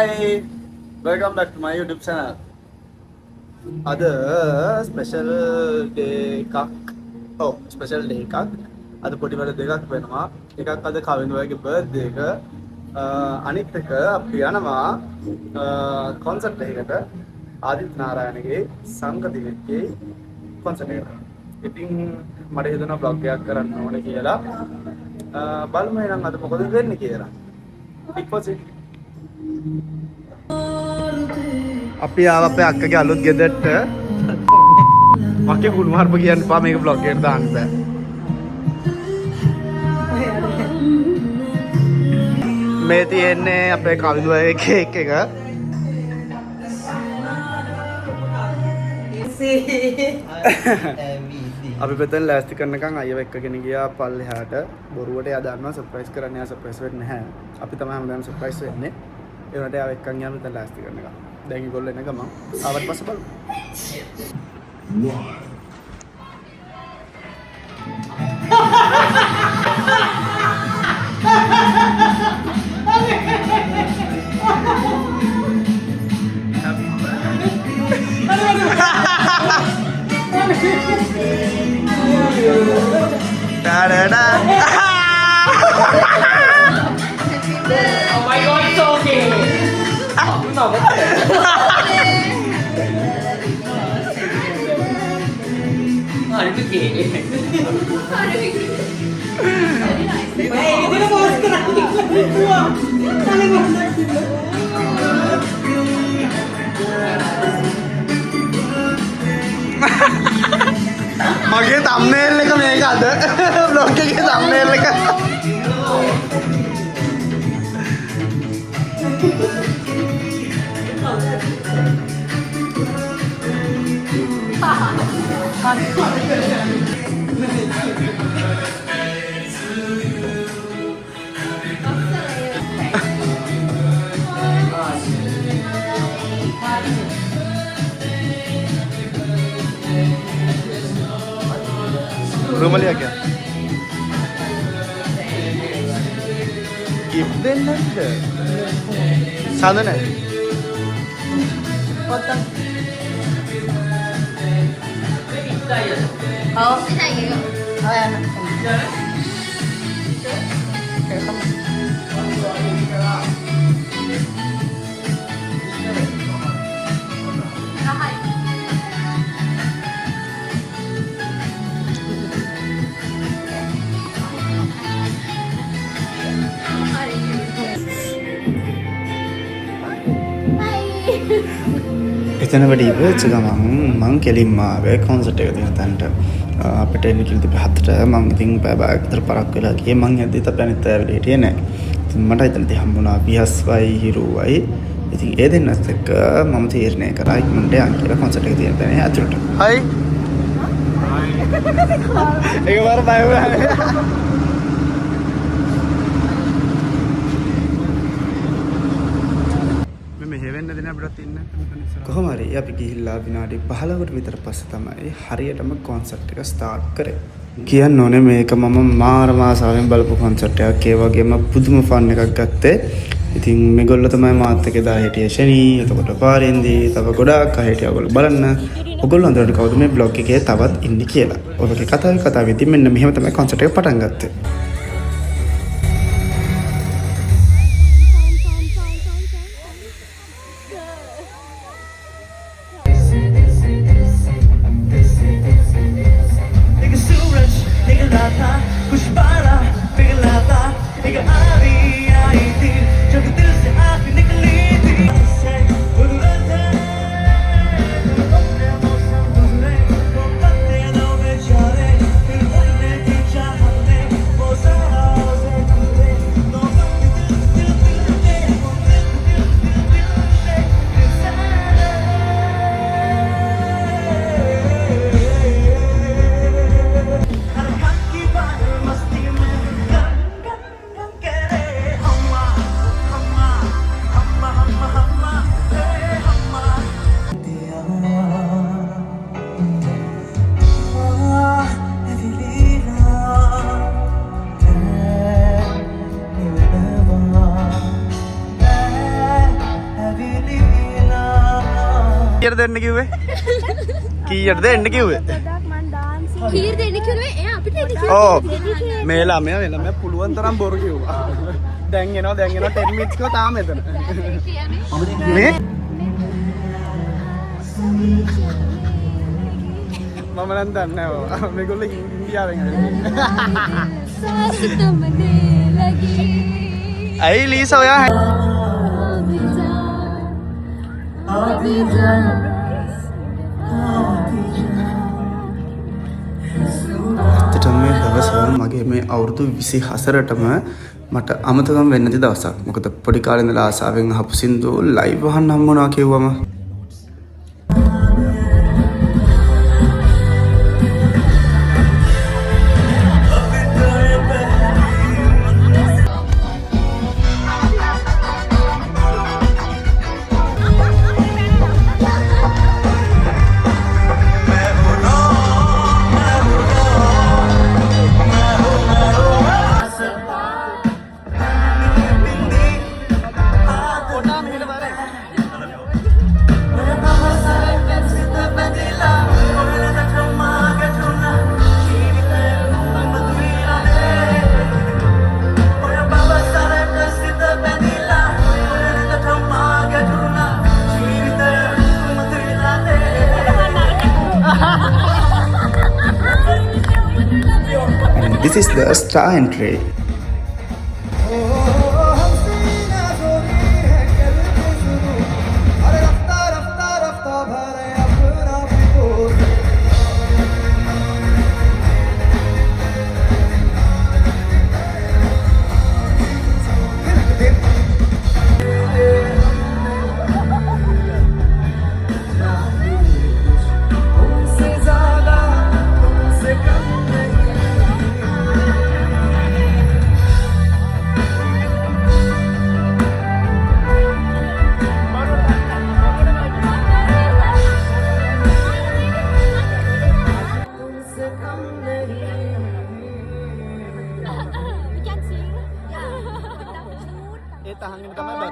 Hi, welcome back to my YouTube channel. Ada special day එකක්. ඔව් special day එකක්. අද පොඩි වැඩ දෙකක් වෙනවා. එකක් අද කවින්දුවගේ birthday එක. අනිත් එක අපි යනවා concert එකකට. ආදිත් නාරායනගේ සංගතිකේ concert එකට. ඉතින් මට හිතුණා vlog එකක් කරන්න ඕනේ කියලා. බලමු එහෙනම් අද මොකද වෙන්නේ කියලා. ඉක්පස්සේ අපි ආව අපේ අක්කගේ අලුත් ගෙදරට මගේ කුණු හර්ප කියන්න එපා මේක vlog එකට දාන්න බෑ. මේ තියෙන්නේ අපේ කවිදුවේ කේක් එක. අපි පෙතෙන් ලෑස්ති කරනකන් අයව එක්කගෙන ගියා පල්ලෙහාට. බොරුවට එයා දන්නවා සර්ප්‍රයිස් කරන්න. එයා සර්ප්‍රයිස් වෙන්නේ නැහැ. අපි තමයි හැමදාම සර්ප්‍රයිස් වෙන්නේ. ඒ වුණාට එයා එක්කන් ගියාම පෙතෙන් ලෑස්ති කරනකන්. දැන් ඒගොල්ලෝ එන ගමන් ආවට පස්සේ බලමු. Da-da-da. Oh my god, it's okay. No, මගේ thumbnail එක මේක අද vlog එකේ thumbnail එක रूमलिया क्या गिफ्ट देना है साधन है එතන වැඩි ඉවරච්ච ගමන් මං කෙලින්ම ආවේ කොන්සර්ට් එක තියෙන තැනට. අපිට එන්න කියලා තිබ්බ 7ට මං ඉතින් පැය භාගයක් විතර පරක් වෙලා ගියේ. මං යද්දිත් අපේ අනිත් අය වැඩි හිටියේ නැහැ. ඉතින් මට එතනදී හම්බුණා විහස්වයි හිරුවයි. ඉතින් ඒ දෙන්නත් එක්ක මම තීරණය කරා ඉක්මනට යන්න කියලා කොන්සර්ට් එක තියෙන තැන ඇතුළට. හයි. ඒක වර බය වුණා. කොහොම හරි අපි ගිහිල්ලා විනාඩි 15කට විතර පස්සේ තමයි හරියටම කොන්සර්ට් එක ස්ටාර්ට් කරේ. කියන්න ඕනේ මේක මම මාරම ආසාවෙන් බලපු කොන්සර්ට් එකක්. ඒ වගේම පුදුම ෆන් එකක් ගත්තේ. ඉතින් මේගොල්ලෝ තමයි මාත් එක්ක දා හිටියේ ෂෙනී. එතකොට පාරෙන්දී තව ගොඩාක් අය හිටියා. ඔයගොල්ලෝ බලන්න. ඔයගොල්ලෝ අන්දරට කවුද මේ බ්ලොග් එකේ තවත් ඉන්නේ කියලා. ඔයගේ කතාවෙදී මෙන්න මෙහෙම තමයි කොන්සර්ට් එක පටන් ගත්තේ. කීයට දෙන්න කිව්වේ? කීයට දෙන්න කිව්වේ? කීයට දෙන්න කිව්වේ? එයා අපිට දෙන්න කිව්වේ. ඕ මේ ළමයා පුළුවන් තරම් බොරු කිව්වා. දැන් එනවා 10 minutes කෝ තාම එතන. මේ මම නම් දන්නේ නැහැ. මේගොල්ලෝ ඉන්දියාවෙන් ආවේ. ඇයි ලීසා ඔයා ඇත්තටම මේ දවස මගේ මේ අවුරුදු 24ටම මට අමතකම වෙන්නේ නැති දවසක්. මොකද පොඩි කාලේ ඉඳලා ආසාවෙන් අහපු සින්දු ලයිව් අහන්න හම්බුණා කිව්වම This is the star entry. Tahanin ka ba?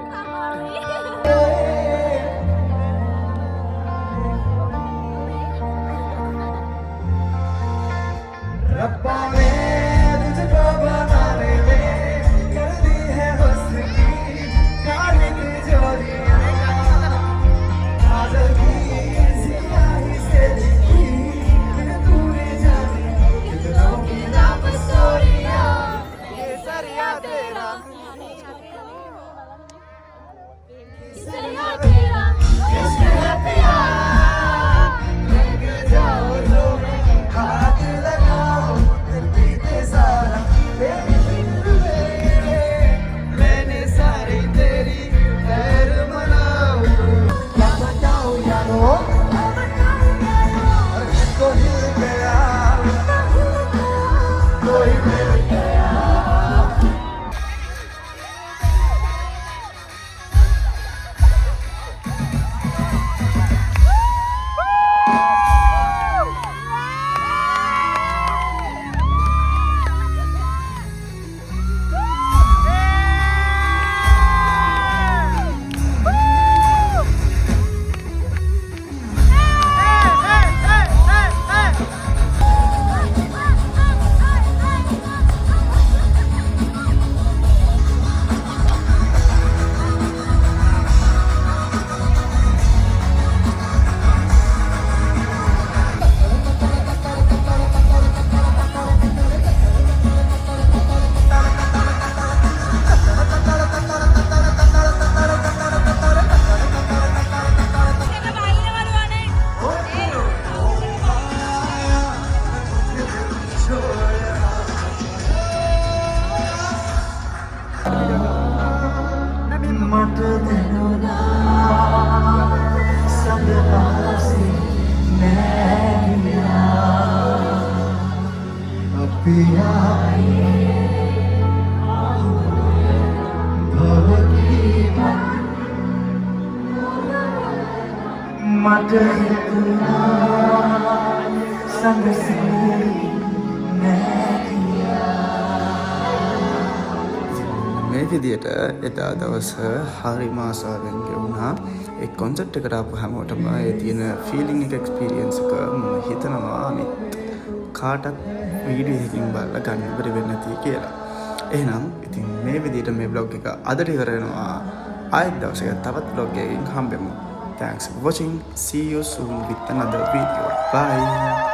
මේ විදියට එදා දවස හරිම ආසාවෙන් ගෙවුණා. ඒ කොන්සර්ට් එකට ආපු හැමෝටම ඒ තියෙන ෆීලිං එක එක්ස්පීරියන්ස් එක මම හිතනවා අනිත් කාටත් වීඩියෝ එකකින් බලලා ගන්න බැරි වෙන්නේ නැති කියලා. එහෙනම් ඉතින් මේ විදිහට මේ vlog එක අදට ඉවර වෙනවා. ආයෙත් දවසක තවත් vlog එකකින් හම්බෙමු. Thanks for watching. See you soon with another video. Bye.